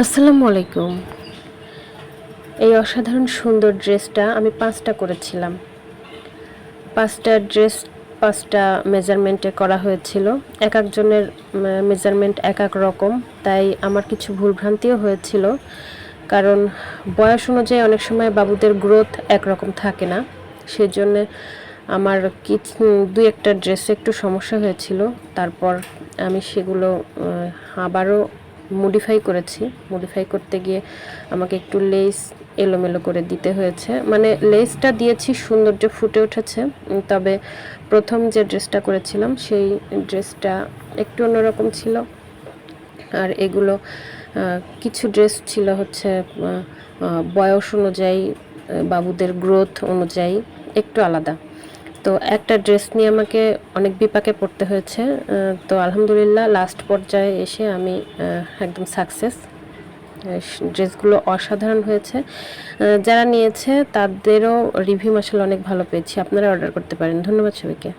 আসসালামু আলাইকুম। এই অসাধারণ সুন্দর ড্রেসটা আমি ৫টা করেছিলাম। ৫টা ড্রেস ৫টা মেজারমেন্টে করা হয়েছিল। একেকজনের মেজারমেন্ট এক রকম, তাই আমার কিছু ভুলভ্রান্তিও হয়েছিল। কারণ বয়স অনুযায়ী অনেক সময় বাবুদের গ্রোথ একরকম থাকে না। সেজন্যে আমার দুই একটা ড্রেসে একটু সমস্যা হয়েছিল। তারপর আমি সেগুলো আবারও মডিফাই করেছি। মডিফাই করতে গিয়ে আমাকে একটু লেস এলোমেলো করে দিতে হয়েছে। মানে লেসটা দিয়েছি, সৌন্দর্য ফুটে উঠেছে। তবে প্রথম যে ড্রেসটা করেছিলাম সেই ড্রেসটা একটু অন্যরকম ছিল। আর এগুলো কিছু ড্রেস ছিল হচ্ছে বয়স অনুযায়ী, বাবুদের গ্রোথ অনুযায়ী একটু আলাদা। তো একটা ড্রেস নিয়ে আমাকে অনেক বিপাকে পড়তে হয়েছে। তো আলহামদুলিল্লাহ লাস্ট পর্যায়ে এসে আমি একদম সাকসেস। ড্রেসগুলো অসাধারণ হয়েছে। যারা নিয়েছে তাদেরও রিভিউ আসলে অনেক ভালো পেয়েছি। আপনারা অর্ডার করতে পারেন। ধন্যবাদ সবাইকে।